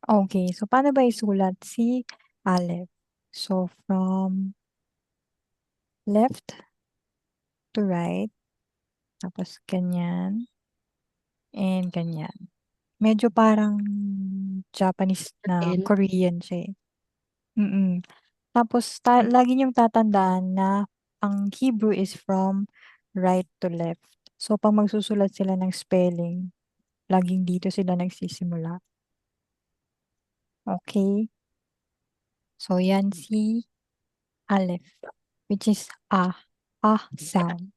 Okay, so paano ba isulat si Aleph? So, from left to right, tapos ganyan, and ganyan. Medyo parang Japanese na N. Korean siya, Mm. Tapos lagi niyong tatandaan na ang Hebrew is from right to left. So, 'pag magsusulat sila ng spelling, laging dito sila nagsisimula. Okay. So, yan si Aleph, which is sound.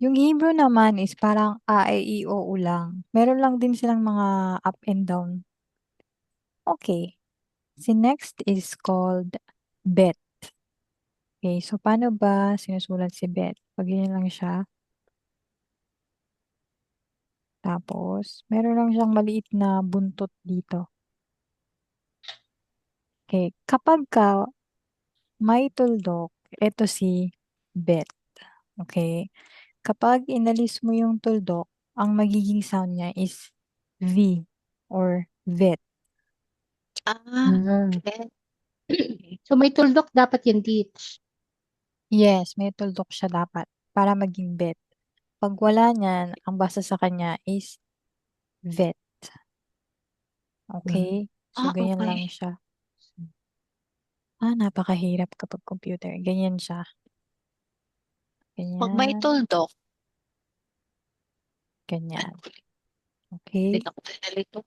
Yung Hebrew naman is parang A, E, I, O, U lang. Meron lang din silang mga up and down. Okay. Si next is called Bet. Okay, so paano ba sinusulat si Bet? Pag ganyan lang siya. Tapos, meron lang siyang maliit na buntot dito. Okay, kapag ka may tuldok, ito si Bet. Okay? Kapag inalis mo yung tuldok, ang magiging sound niya is V or vet. Ah, okay. So may tuldok dapat yung teach. Yes, may tuldok siya dapat para maging vet. Pag wala niyan, ang basa sa kanya is vet. Okay? So, ganyan lang Okay. siya. Napakahirap kapag computer. Ganyan siya. Pag may Ganyan, tuldok, ano, ganyan. hindi Okay? na ko nalito.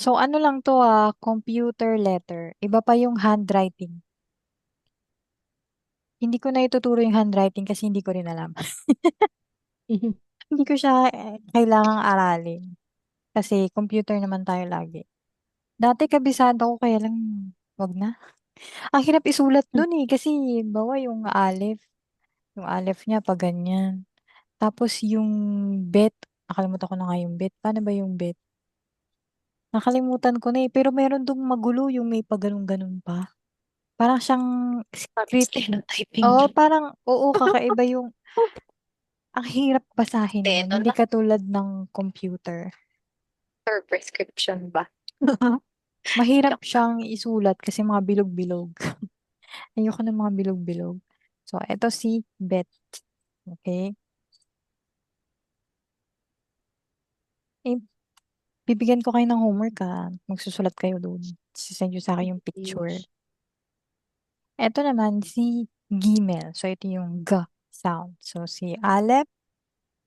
So, ano lang to computer letter. Iba pa yung handwriting. Hindi ko na ituturo yung handwriting kasi hindi ko rin alam. Hindi ko siya kailangang aralin. Kasi computer naman tayo lagi. Dati kabisado ko kaya lang wag na. Ang hirap isulat dun kasi bawa yung aleph niya pa ganyan. Tapos yung bet, nakalimutan ko na nga yung bet. Paano ba yung bet? Nakalimutan ko na pero meron dong magulo yung may pa ganun pa. Parang siyang Parang script. stenotyping Oo, lang. parang, oo, kakaiba yung, ang hirap basahin nun. Steno Hindi lang. katulad ng computer. Per prescription ba? Mahirap Joke lang. siyang isulat kasi mga bilog-bilog. Ayoko ng mga bilog-bilog. So, eto si Bet. Okay? Eh, bibigyan ko kayo ng homework Magsusulat kayo doon. Sisend nyo sa akin yung picture. Yes. Eto naman si Gmail. So, ito yung G sound. So, si Aleph,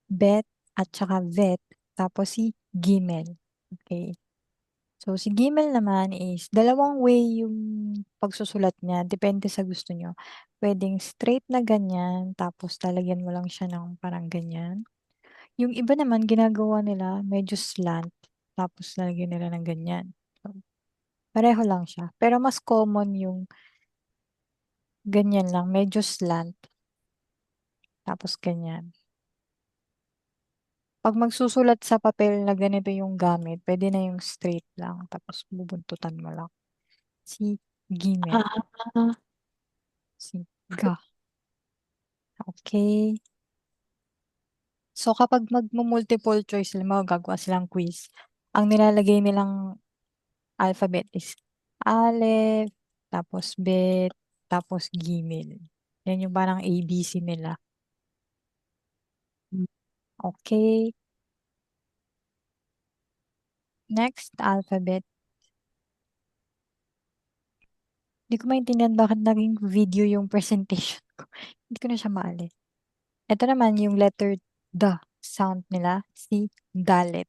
Bet, at saka Vet. Tapos si Gmail. Okay? So, si Gmail naman is dalawang way yung pagsusulat niya. Depende sa gusto nyo. Pwedeng straight na ganyan, tapos lalagyan mo lang siya ng parang ganyan. Yung iba naman, ginagawa nila medyo slant, tapos lalagyan nila ng ganyan. So, pareho lang siya. Pero mas common yung ganyan lang, medyo slant, tapos ganyan. Pag magsusulat sa papel na ganito yung gamit, pwede na yung straight lang, tapos bubuntutan mo lang. Si Gmail. Ah, Si Ga. Okay. So, kapag magmo-multiple choice sila, magagawa silang quiz, ang nilalagay nilang alphabet is Aleph, tapos Bet, tapos Gimel. Yan yung parang ABC nila. Okay. Next, alphabet. Hindi ko maintindihan bakit naging video yung presentation ko. Hindi ko na siya maalis. Ito naman yung letter D sound nila, si Dalet.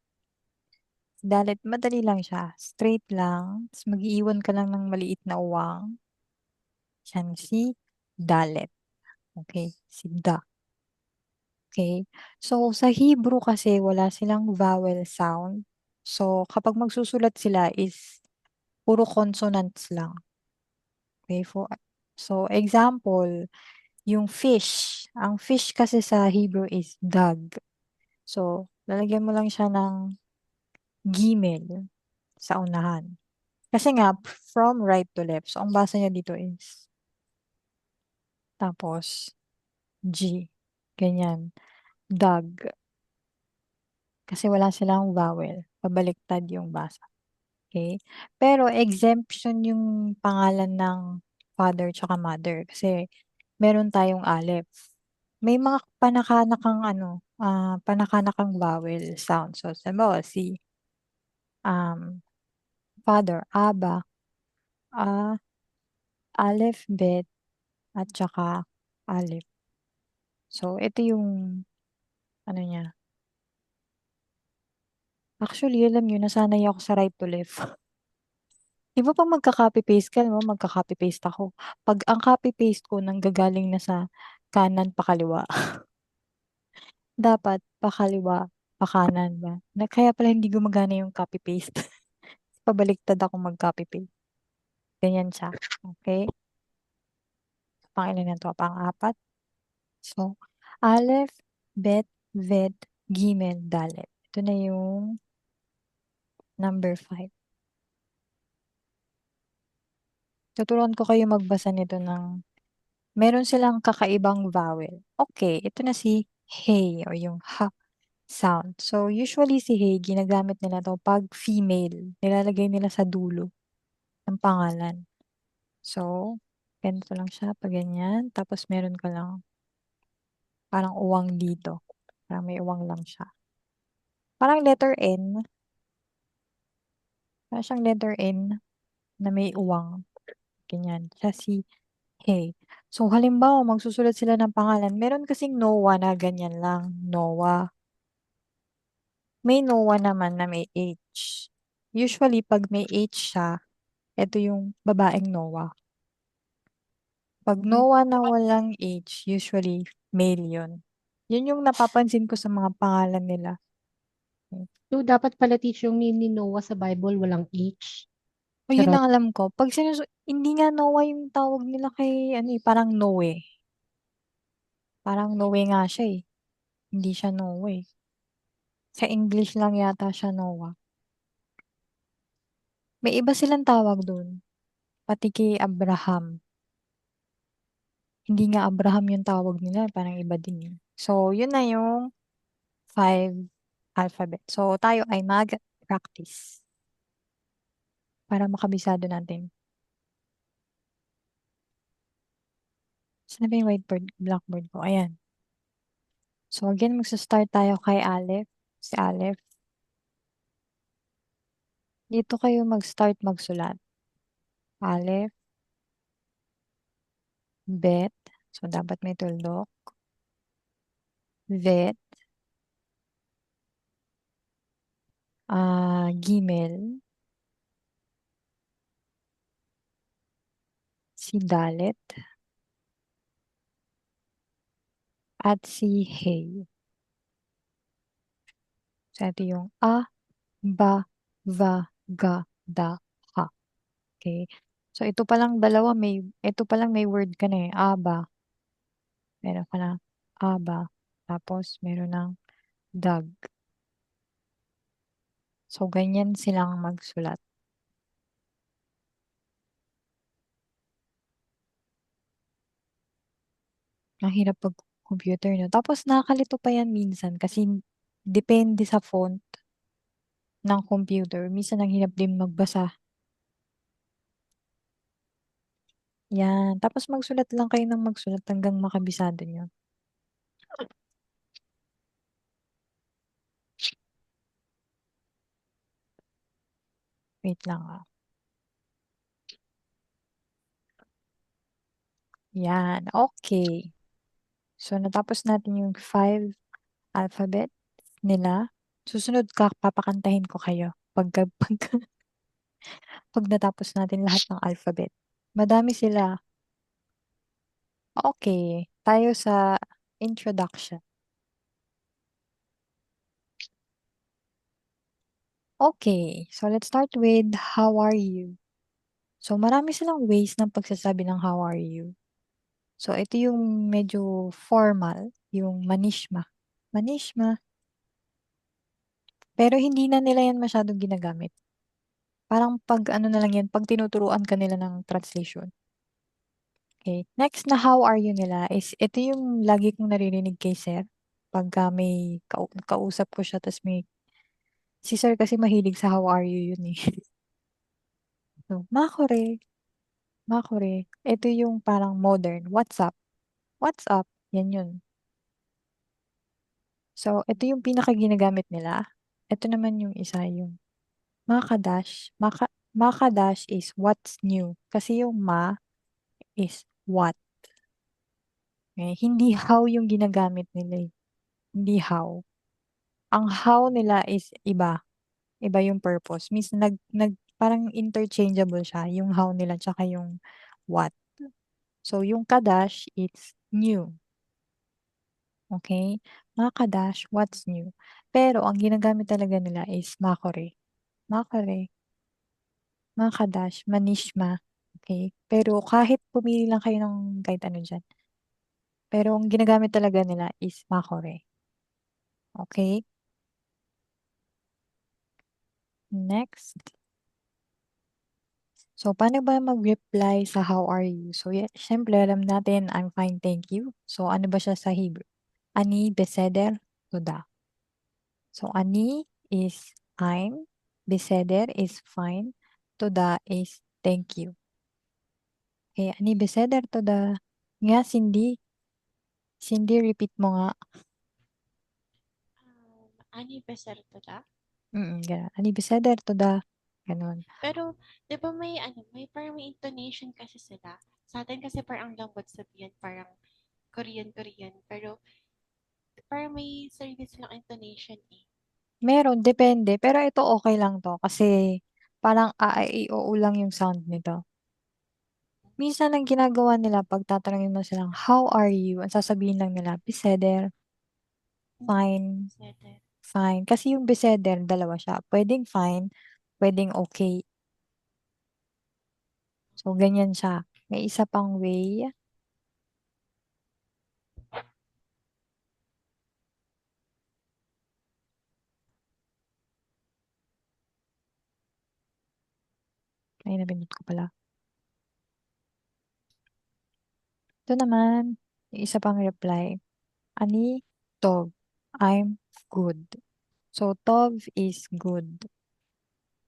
Dalet, madali lang siya. Straight lang. Tapos mag-iiwan ka lang ng maliit na uwang. Yan si Dalet. Okay? Si Da. Okay? So, sa Hebrew kasi wala silang vowel sound. So, kapag magsusulat sila is puro consonants lang. Okay? So, example, yung fish. Ang fish kasi sa Hebrew is dag. So, lalagyan mo lang siya ng gimel sa unahan. Kasi nga, from right to left. So, ang basa niya dito is tapos G. Ganyan. Dog. kasi wala silang vowel. Pabaliktad yung basa. Okay? Pero exemption yung pangalan ng father tsaka mother kasi meron tayong aleph. May mga panakanakang panakanakang vowel sound. So, sabi si um, father, aba, a, aleph, bet, at tsaka aleph. So, ito yung ano niya. Actually, alam nyo, nasanay ako sa right to left. Di ba pag magka-copy-paste ka, no? Magka-copy-paste ako. Pag ang copy-paste ko nanggagaling na sa kanan pa kaliwa, dapat pa kaliwa, pa kanan ba? Kaya pala hindi gumagana yung copy-paste. Pabaliktad ako mag-copy-paste. Ganyan siya. Okay? Pangilan na to? Pang-apat. So, Aleph, Bet, Vet, Gimel, Dalet. Ito na yung number 5. Tuturuan ko kayo magbasa nito ng meron silang kakaibang vowel. Okay, ito na si hey or yung ha sound. So, usually si hey, ginagamit nila to pag female. Nilalagay nila sa dulo ng pangalan. So, ganito lang siya, pag ganyan. Tapos meron ka lang parang uwang dito. Parang may uwang lang siya. Parang letter N. Parang siyang letter N na may uwang. Ganyan. Siya si hey. So, halimbawa, magsusulat sila ng pangalan. Meron kasing Noah na ganyan lang. Noah. May Noah naman na may H. Usually, pag may H siya, ito yung babaeng Noah. Pag Noah na walang H, usually male yun. Yun yung napapansin ko sa mga pangalan nila. So, dapat pala teach yung name ni Noah sa Bible, walang H. O yun Charot. ang alam ko. Pag hindi nga Noah yung tawag nila kay, parang Noe. Parang Noe nga siya eh. Hindi siya Noe. Sa English lang yata siya Noah. May iba silang tawag dun. Pati kay Abraham. Hindi nga Abraham yung tawag nila. Parang iba din yun. So, yun na yung 5 alphabet. So, tayo ay mag-practice para makabisado natin. Saan na ba yung whiteboard, blackboard ko? Ayan. So, again, magsa-start tayo kay Aleph. Si Aleph. Dito kayo mag-start magsulat. Aleph, Bet. So, dapat may tuldok. Vet, Gimel, si Dalet, at si Hey. So, ito yung A, Ba, Va, Ga, Da, Ha. Okay. So, ito palang may word ka na eh. Aba. Meron ka na aba. Tapos, meron ng dag. So, ganyan silang magsulat. Ang hirap pag computer, no? Tapos, nakakalito pa yan minsan kasi depende sa font ng computer. Minsan, ang hirap din magbasa. Yan. Tapos, magsulat lang kayo ng magsulat hanggang makabisado nyo. Wait lang ah. Yan. Okay. So, natapos natin yung 5 alphabet nila. Susunod papakantahin ko kayo pag natapos natin lahat ng alphabet. Madami sila. Okay. Tayo sa introduction. Okay. So, let's start with how are you? So, marami silang ways ng pagsasabi ng how are you. So, ito yung medyo formal, yung manishma. Manishma. Pero hindi na nila yan masyadong ginagamit. Parang pag ano na lang yan, pag tinuturuan ka nila ng translation. Okay. Next na how are you nila is ito yung lagi kong naririnig kay sir. Pagka may kausap ko siya tapos may Si sir kasi mahilig sa how are you yun eh. So, makore, makore. Ito yung parang modern. What's up? What's up? Yan yun. So, ito yung pinaka ginagamit nila. Ito naman yung isa yung makadash. Makadash is what's new. Kasi yung ma is what. Eh, hindi how yung ginagamit nila eh. Hindi how. Ang how nila is iba. Iba yung purpose. Means parang interchangeable siya. Yung how nila tsaka yung what. So, yung kadash, it's new. Okay? Mga kadash, what's new? Pero, ang ginagamit talaga nila is makore. Makore. Mga kadash, manishma. Okay? Pero, kahit pumili lang kayo ng kahit ano dyan. Pero, ang ginagamit talaga nila is makore. Okay? Next. So, paano ba mag-reply sa how are you? So, yeah, syempre, alam natin, I'm fine, thank you. So, ano ba siya sa Hebrew? Ani beseder toda. So, ani is I'm, beseder is fine, toda is thank you. Okay, ani beseder toda. Nga, Cindy, repeat mo nga. Ani beserto ta? Ganun. Ani beseder toda. Ganun. Pero, di ba may, ano, may parang may intonation kasi sila. Sa atin kasi parang ang lambot sabihin, parang Korean. Pero, parang may sarili silang intonation eh. Meron, depende. Pero ito okay lang to kasi parang a, i, o, u lang yung sound nito. Minsan ang ginagawa nila pag tatanungin mo silang, how are you? Ang sasabihin lang nila, beseder, fine, Beseter. fine. Kasi yung beseder, dalawa siya. Pwedeng fine, pwedeng okay. So, ganyan siya. May isa pang way. Ay, nabindot ko pala. Ito naman, yung isa pang reply. Ani, tov. I'm good. So, tov is good.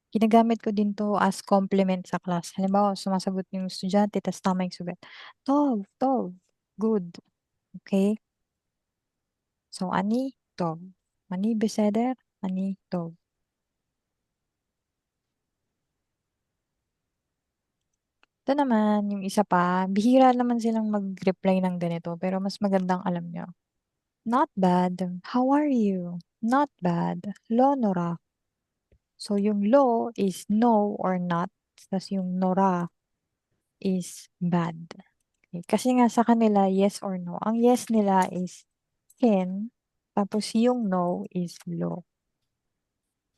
Ginagamit ko din to as compliment sa class. Halimbawa, sumasagot yung estudyante, tas tama yung sugat. Tov, good. Okay? So, ani, tov. Ani, beseder, ani, tov. Ito naman, yung isa pa, bihira naman silang mag-reply ng ganito, pero mas magandang alam nyo. Not bad. How are you? Not bad. Lo, Nora. So, yung lo is no or not. Tapos yung Nora is bad. Okay. Kasi nga sa kanila, yes or no. Ang yes nila is can. Tapos yung no is lo.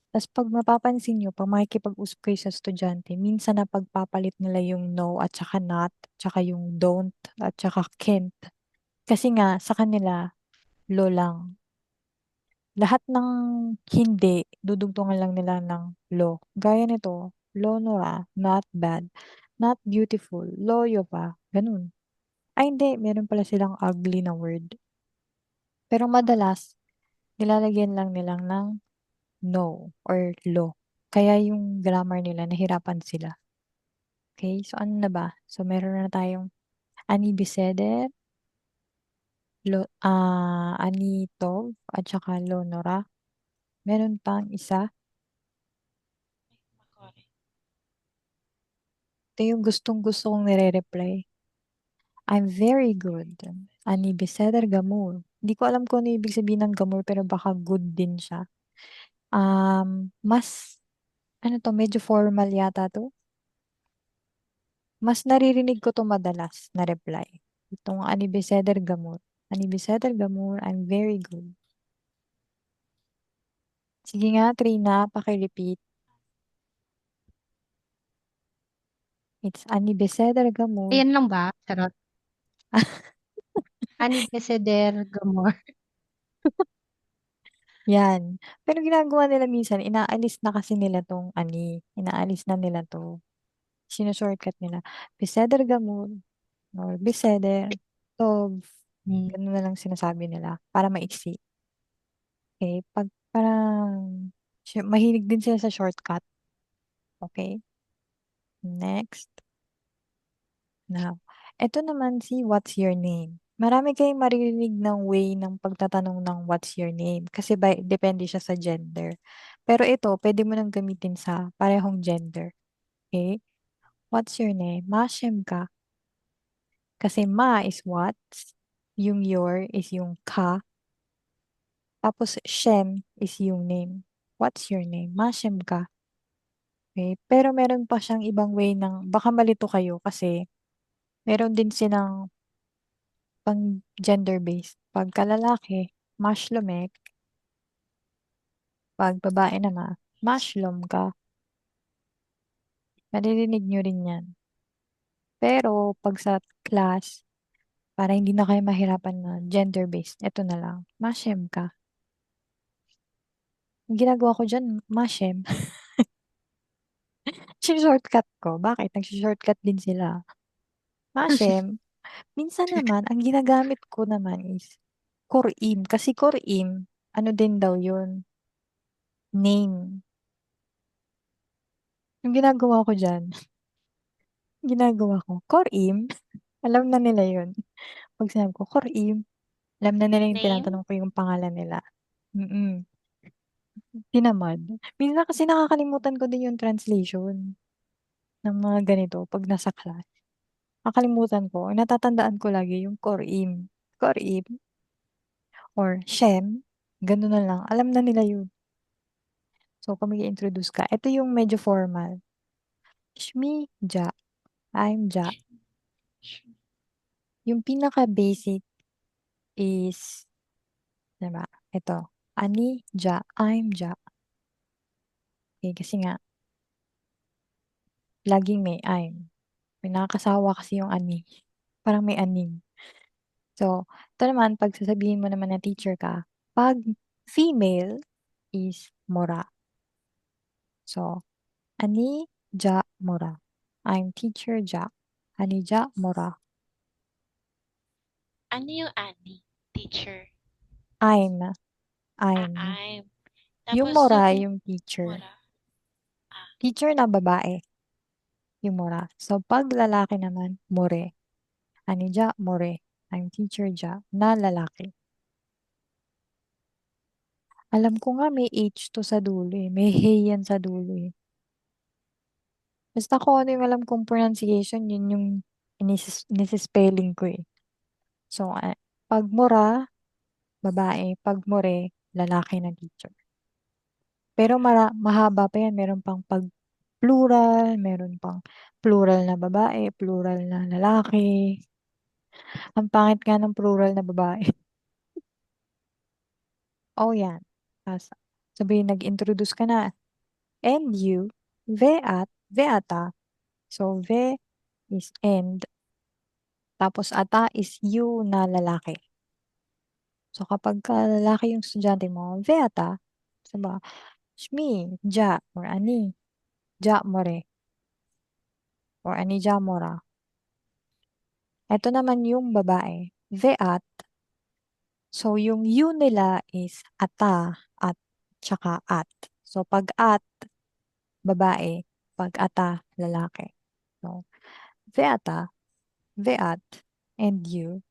Tapos pag mapapansin nyo, pag makikipag-usap kayo sa estudyante, minsan na pagpapalit nila yung no at saka not, tsaka yung don't, at saka can't. Kasi nga, sa kanila, lo lang. Lahat ng hindi, dudugtungan lang nila ng lo. Gaya nito, lo Nora, not bad, not beautiful, loyo pa, ganun. Ay hindi, meron pala silang ugly na word. Pero madalas, nilalagyan lang nilang ng no or lo. Kaya yung grammar nila, nahirapan sila. Okay, so ano na ba? So meron na tayong ani beseder, ani tov, at saka lo Nora. Meron pang isa. Makore. Ito yung gustong-gusto kong nire-reply. I'm very good. Ani beseder gamur. Hindi ko alam kung ano ibig sabihin ng gamur pero baka good din siya. Mas, ano to, medyo formal yata to. Mas naririnig ko to madalas na reply. Itong ani beseder gamur. Ani beseder gamur, I'm very good. Sige nga, Trina, paki-repeat. It's ani beseder gamur. Ayan lang ba? Charot. Ani beseder gamor. Yan. Pero ginagawa nila minsan, inaalis na kasi nila tong ani. Inaalis na nila to. Sinushortcut nila. Beseder gamur. Or beseder. Tov. Hmm. Ganun na lang sinasabi nila. Para maiksi. Okay? Pag parang Mahilig din sila sa shortcut. Okay? Next. Now, eto naman si what's your name. Marami kayong maririnig ng way ng pagtatanong ng what's your name kasi depende siya sa gender. Pero ito, pwede mo nang gamitin sa parehong gender. Okay? What's your name? Mashem ka. Kasi ma is what, yung your is yung ka, tapos shem is yung name. What's your name? Mashem ka. Okay? Pero meron pa siyang ibang way ng, baka malito kayo kasi meron din silang pang gender-based. Pagka lalaki, mashlomek. Pag babae naman, mashlom ka. Maririnig nyo rin yan. Pero pag sa class, para hindi na kayo mahirapan na gender-based, eto na lang, mashem ka. Ang ginagawa ko dyan, mashem. Shortcut ko. Bakit? Nag-shortcut din sila. Mashem. Minsan naman, ang ginagamit ko naman is Korim. Kasi Korim, ano din daw yun? Name. Yung ginagawa ko dyan, ginagawa ko, Korim. Alam na nila yun. Pag sinabi ko, Korim, alam na nila yung Name? tinatanong ko yung pangalan nila. Mm-mm. Tinamad. Minsan kasi nakakalimutan ko din yung translation ng mga ganito pag nasa class. Nakakalimutan ko. Ang natatandaan ko lagi yung Korim. Korim or Shem. Ganun na lang. Alam na nila yun. So, kung mag-introduce ka, ito yung medyo formal. Shmi, Ja. I'm Ja. Yung pinaka-basic is, diba? Ito. Ani, Ja. I'm Ja. Okay, kasi nga, laging may I'm. May nakakasawa kasi yung ani. Parang may aning. So, ito naman, pag sasabihin mo naman na teacher ka, pag female is mora. So, ani ja mora. I'm teacher Ja. Ani ja mora. Ano yung ani? Teacher. I'm. Ah, I'm. I'm. Yung Tapos mora, yung yung teacher. mura. Ah, Teacher na babae, yung mora. So, pag lalaki naman, more. Ani ja more. I'm teacher Ja na lalaki. Alam ko nga may H to sa dulo eh. May hey yan sa dulo eh. Basta kung ano yung alam kong pronunciation, yun yung inisispelling ko eh. So, pag mura, babae. Pag more, lalaki na teacher. Pero mahaba pa yan. Meron pang pag plural, meron pang plural na babae, plural na lalaki. Ang pangit nga ng plural na babae. Oh, yan. Tapos, sabihin, nag-introduce ka na. And you, veata. So, ve is and. Tapos, ata is you na lalaki. So, kapag lalaki yung estudyante mo, veata. Sabi, shmi, ja, or ani, ja more, or ani ja mora. Ito naman yung babae, veat. So, yung you nila is ata, at, tsaka at. So, pag at, babae, pag ata, lalaki. So, veata, veat, and you.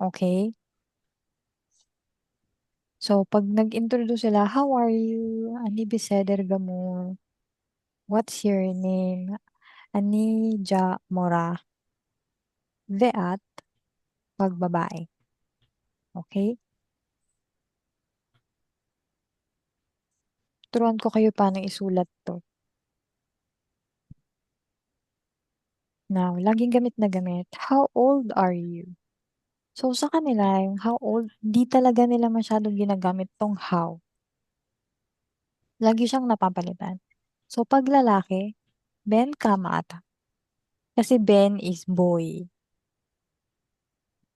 Okay? So, pag nag-introduce sila, how are you? Ani beseder gamur? What's your name? Ani ja mora? Veat, pag babae. Okay? Turuan ko kayo paano isulat to. Now, laging gamit na gamit. How old are you? So, sa kanila, yung how old, di talaga nila masyadong ginagamit tong how. Lagi siyang napapalitan. So, pag lalaki, Ben kama ata. Kasi Ben is boy.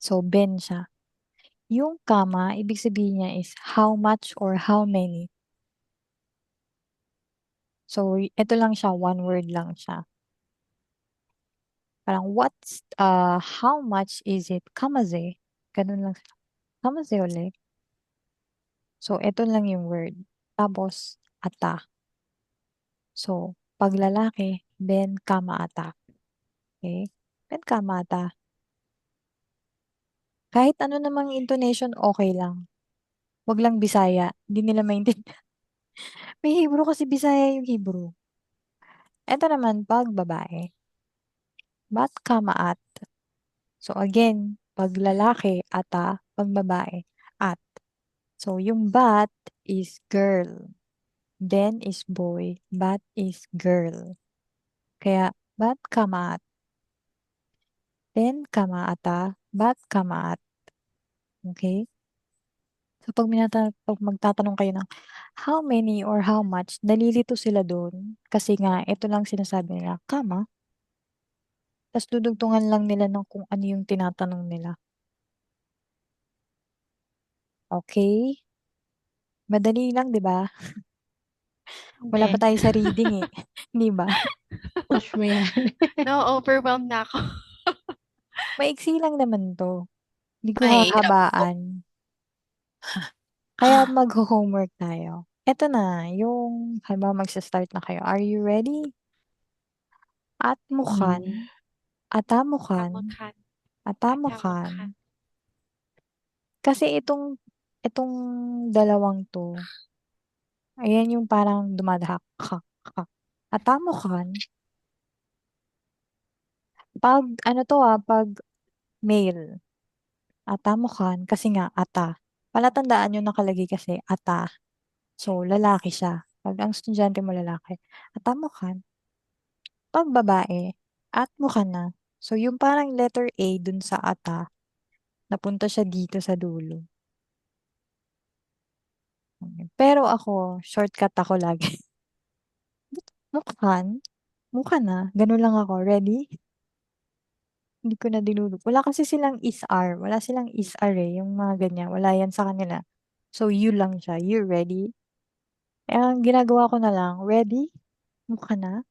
So, Ben siya. Yung kama, ibig sabihin niya is how much or how many. So, ito lang siya, one word lang siya. Parang, how much is it? Kamaze. Ganun lang siya. Kamaze ulit. So, ito lang yung word. tapos ata. So, pag lalaki, ben, kama, ata. Okay? Ben, kama, ata. Kahit ano namang intonation, okay lang. Wag lang Bisaya. Hindi nila maintindihan. May Hebrew kasi Bisaya yung Hebrew. Ito naman, pag babae. Bat, kama, at. So, again, pag lalaki, ata. Pag babae, at. So, yung bat is girl. Then is boy. Bat is girl. Kaya, bat, kama, at. Then, kama, ata. Bat, kama, at. Okay? So, pag magtatanong kayo ng how many or how much, nalilito sila doon. Kasi nga, ito lang sinasabi nila, kama. Tapos dudugtungan lang nila ng kung ano yung tinatanong nila. Okay? Madali lang, di ba? Wala pa Hindi. tayo sa reading eh. Di ba? Push mo yan. Na-overwhelmed na ako. Maiksi lang naman to. Hindi ko Mahirap po. hahabaan. Kaya mag-homework tayo. Eto na, yung, halimbawa magsa-start na kayo. Are you ready? Atmukhan, atamukhan, Kamukhan. atamukhan. Atamukhan. Kasi itong dalawang to, ayan yung parang dumadahak. Hak, hak. Atamukhan, pag ano to pag male. Atamukhan, kasi nga ata. Palatandaan yung nakalagay kasi ata. So, lalaki siya. Pag ang estudyante mo lalaki. Atamukhan, pag babae, at mukha na. So, yung parang letter A dun sa ata, napunta siya dito sa dulo. Pero ako, shortcut ako lagi. Mukhan, mukha na. Ganun lang ako. Ready? Hindi ko na dinudog. Wala kasi silang is-are. Wala silang is-are eh. Yung mga ganyan. Wala yan sa kanila. So, you lang siya. You ready? Eh, ang ginagawa ko na lang, ready? Mukha na.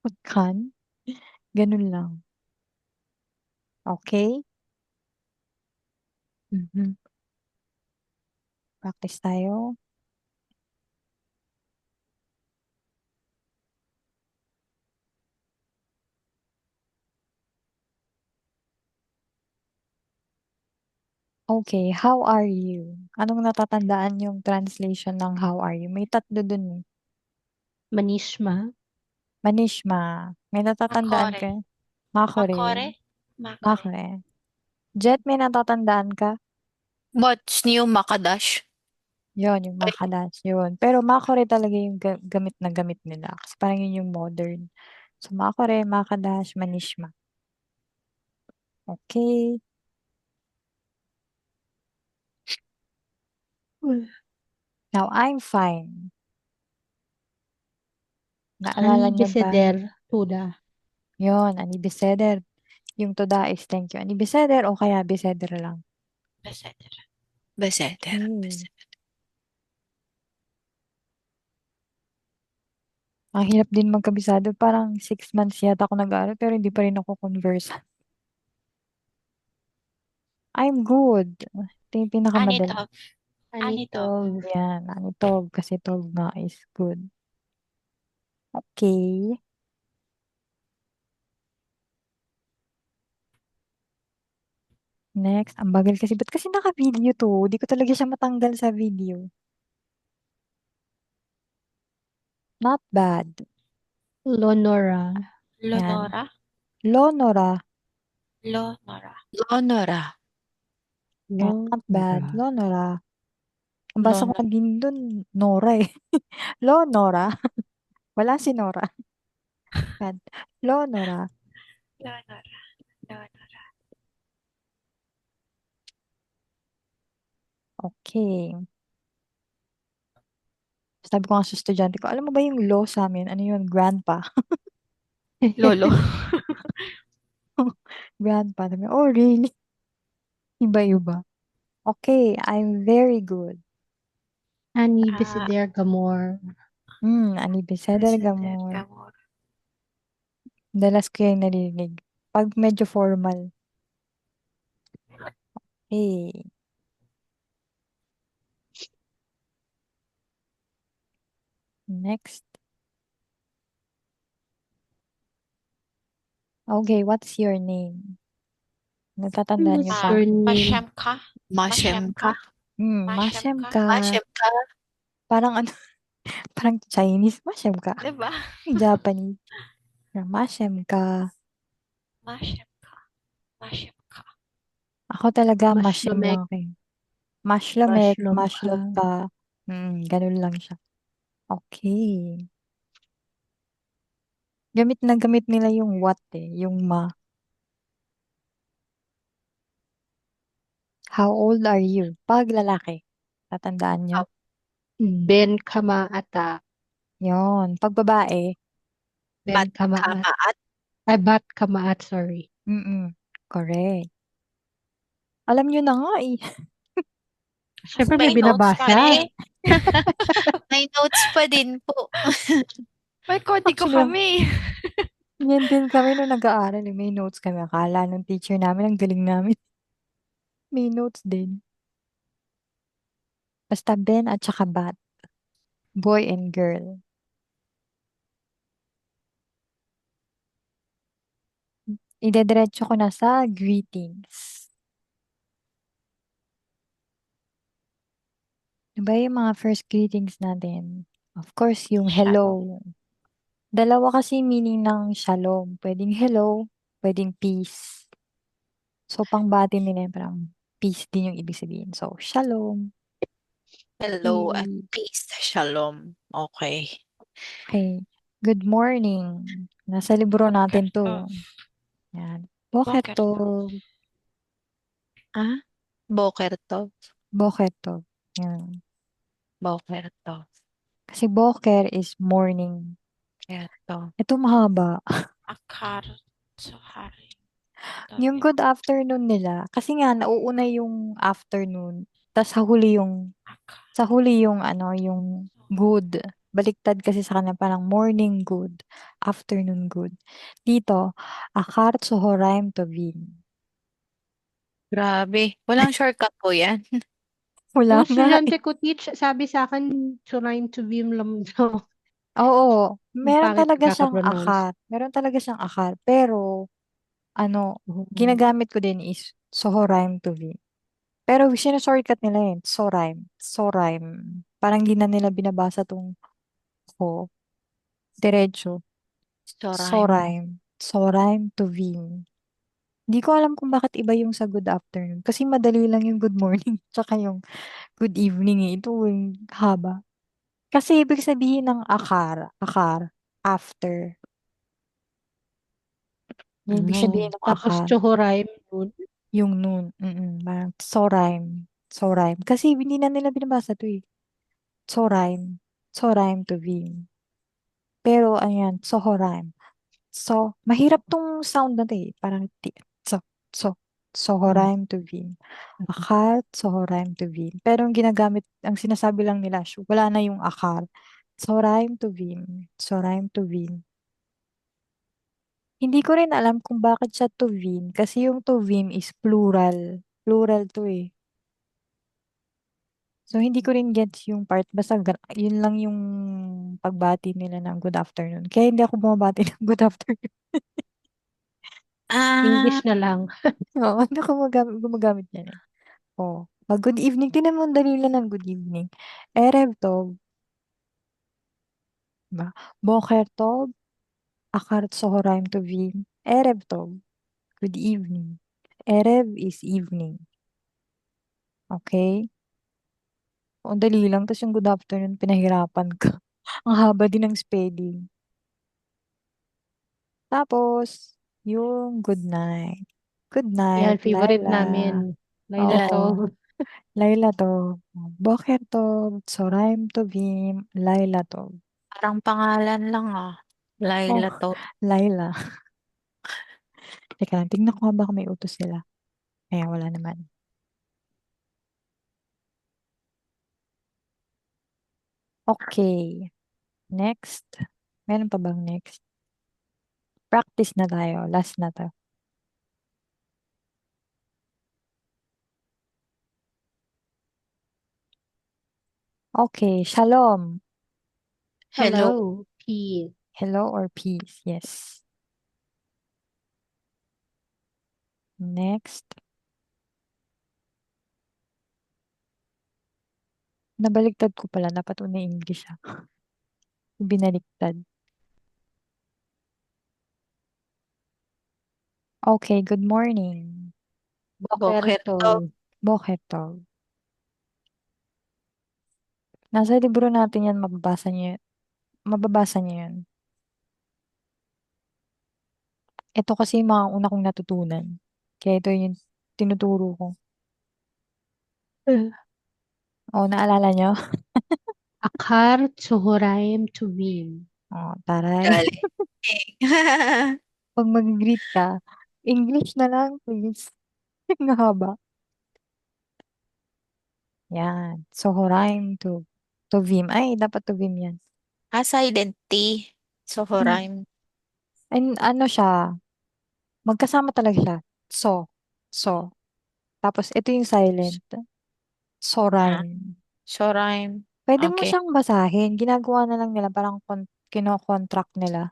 Mukhan. Ganun lang. Okay? Mhm. Practice tayo. Okay, how are you? Anong natatandaan yung translation ng how are you? May tatlo dun eh. Manishma. Manishma. May natatandaan Makore. ka? Makore. Makore. Makore. Makore. Jet, may natatandaan ka? What's new, Makadash? Yon, yung Ay, makadas. Yun. Pero makore talaga yung gamit na gamit nila. Kasi parang yun yung modern. So, makore, makadash, manishma. Okay. Now, I'm fine. Naalala Ani niyo ba? Beseder. Tuda. Yon, ani beseder. Yung toda is thank you. Ani beseder o kaya beseder lang. Beseder. Beseder. Okay. Ang hirap din magkabisado. Parang 6 months yata ako nag-aaral pero hindi pa rin ako conversant. I'm good. Ito yung pinakamadali. Anitov. Anitov. Anitov. Yan, ano tog kasi tog nga is good. Okay. Next, ang bagal kasi. Ba't kasi naka-video to? Di ko talaga siya matanggal sa video. Not bad. Lonora. Yan. Lonora. Lonora. Lonora. Honora. Yan. Not bad. Lonora. Lonora. Ang basa ko Lonora. din dun, Nora eh. Lonora. Wala si Nora. Yan. Lonora. Lonora. Lonora. Okay. Sabi ko nga sa estudyante ko, alam mo ba yung law sa amin? Ano yun? Grandpa. Lolo. Grandpa. Sabi, oh, really? Iba-iba. Okay, I'm very good. Ani Ah, Beseder Gamor. Ani Beseder Beseder. Gamor. Gamor. Dalas ko yung narinig. Pag medyo formal. Eh, Next. Okay, what's your name? Natatandaan niyo What's pa? your name? Masyam ka? Mashem ka. Masyam Mashem ka? ka. Mashem ka. Parang ano, parang Chinese. Mashem ka. Diba? Japanese. Mashem ka. Masyam ka. Masyam ka. Ako talaga mashem Mashlamek. lang ako eh. Mashlamek, Mashlam ka. mashlot ka. Ganun lang siya. Okay. Gamit na gamit nila yung what eh, yung ma. How old are you? Pag lalaki. Tatandaan niyo? Ben kamaata. Yon. Pag babae, Ben Bat kamaat. kamaat. Ay, bat kamaat, sorry. correct. Alam niyo na nga eh. Siyempre May may notes ka binabasa. eh. May notes pa din po. May kodigo Actually, kami. yan din kami nung nag-aaral eh. May notes kami. Akala nung teacher namin, ang galing namin. May notes din. Basta Ben at saka Bat. Boy and girl. Idediretso ko na sa greetings. Diba yung mga first greetings natin? Of course, yung hello. Dalawa kasi meaning ng shalom. Pwedeng hello, pwedeng peace. So, pangbati nila yung parang peace din yung ibig sabihin. So, shalom, Hello at peace. peace. Shalom. Okay. Okay. Good morning. Nasa libro natin to. Yan. Boker Boker to. Ah? Boker to. Boker to. Yan. Boker to. Kasi boker is morning. Kaya to. Ito mahaba. Akar. Suhari. Yung good afternoon nila, kasi nga nauuna yung afternoon, tas sa huli yung ano, yung good. Baliktad kasi sa kanila parang morning good, afternoon good. Dito, akar tsohoraim tovim. Grabe. Walang shortcut po yan. Wala Yung nga estudyante eh. ko teach, sabi sa akin, trying to be lang daw. Oo, Ang meron pangit talaga siyang pagkakapronounce. akar. Meron talaga siyang akar. Pero, ano, Oo. ginagamit ko din is tsohoraim tovim. Pero sinusort nila yun. Soraim. Soraim. Parang di na nila binabasa tong ko. Diretso. So, rhyme. Soraim. Soraim to Vim. Di ko alam kung bakit iba yung sa good afternoon. Kasi madali lang yung good morning. Tsaka yung good evening eh. Ito yung haba. Kasi ibig sabihin ng akar, after. Yung ibig sabihin ng Tapos akar, tsuhoraim nun. yung noon. Parang soraim. Soraim. Kasi hindi na nila binabasa to eh. Soraim. Soraim to Vim. Pero, ayan, Sohoraim. So, mahirap tong sound na to eh. Parang so, so, Mm. Sohoraim to Vim. Akar, Sohoraim to Vim. Pero ang ginagamit, ang sinasabi lang nila, wala na yung akar. Sohoraim to Vim. Sohoraim to Vim. Hindi ko rin alam kung bakit siya to Vim. Kasi yung to Vim is plural. Plural to eh. So, hindi ko rin gets yung part. Basta yun lang yung pagbati nila ng good afternoon. Kaya hindi ako bumabati ng good afternoon. Ah, English na lang. Oo, hindi ako gumagamit yan eh. Oh, good evening. Tinan mo ang dali lang ng good evening. Erev tov, ba? Boker tov, akar tsohoraim tovim. Erev tov, good evening. Erev is evening. Okay? Ang dali lang. Tapos yung good afternoon, pinahirapan ka. Ang haba din ng spelling. Tapos, yung good night. Good Yan, night, favorite Laila. namin. Laila la, Oo, to. Laila tov. Boker tov, tsoraim tovim, Laila tov. parang pangalan lang ah. Oh, Laila to. Laila. Teka lang, tignan ko nga baka may utos sila. Ayan, wala naman. Okay. Next. Meron pa bang next? Practice na tayo. Last na to. Okay. Shalom. Hello. Hello, peace. Hello or peace. Yes. Next. Nabaliktad ko pala. Dapat una English Binaliktad. Okay, good morning. Boker Boker tov. tov. Boker tov. Nasa libro natin yan, mababasa niyo yan. Ito kasi yung mga una kong natutunan. Kaya ito yung tinuturo ko. O, naalala nyo? Akar tsohoraim tuvim. O, taray. Galing. Pag mag-greet ka, English na lang, please. Ang haba. Yan. So, horaim to Vim. Ay, dapat to Vim yan. Silent T. Sohoraim. And ano siya, magkasama talaga siya. So. So. Tapos, ito yung silent. So, Ah, rhyme. Soraim. Pwede mo Okay. siyang basahin. Ginagawa na lang nila, parang kino-contract nila.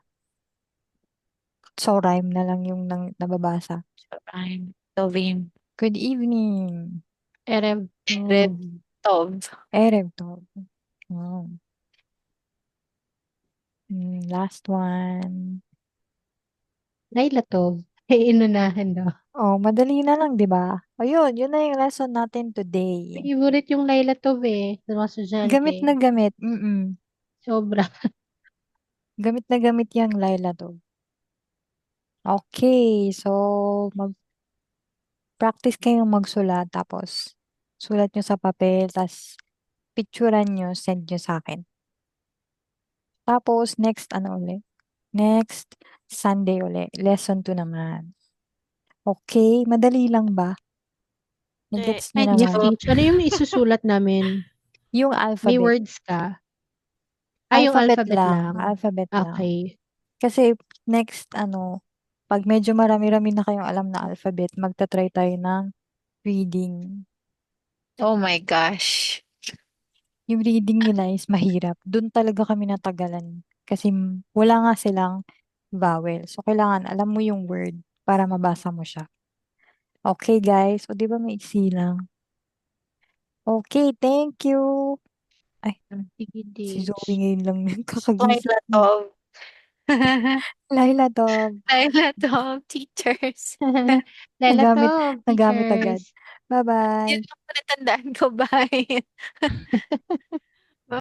So, rhyme na lang yung nababasa. Soraim. Tovim. Good evening. Erev Red tov. Tov. Erev to. Oh. Last one. Laila tov. Inunahan daw. Oh, madali na lang, di ba? Ayun, yun na yung lesson natin today. Favorite yung Laila tov sa mga Gamit na estudyante. gamit. Sobra. Gamit na gamit yung Laila to. Okay, so mag-practice kayong magsulat tapos sulat nyo sa papel tapos picturean nyo, send nyo sa akin. Tapos next ano ulit? Next Sunday ulit. Lesson 2 naman. Okay, madali lang ba? Nagets nyo Yes, naman. Medyo teach. Ano yung isusulat namin? Yung May alphabet. words ka? Yung Alphabet alphabet lang. lang. Alphabet lang. Okay. Kasi next pag medyo marami-rami na kayong alam na alphabet, magta-try tayo ng reading. oh my gosh. Yung reading nila is mahirap. Doon talaga kami natagalan. Kasi wala nga silang vowel. So, kailangan alam mo yung word para mabasa mo siya. Okay, guys. O, di ba may iksi lang? Okay, thank you. Ay, Sige, si Zoe teach. ngayon lang kakagising. Laila Tov. Laila, to. Laila Tov. Teachers. Laila Nagamit, tov, nagamit agad. teachers. Yun Bye-bye. lang pala tandaan ko. Bye.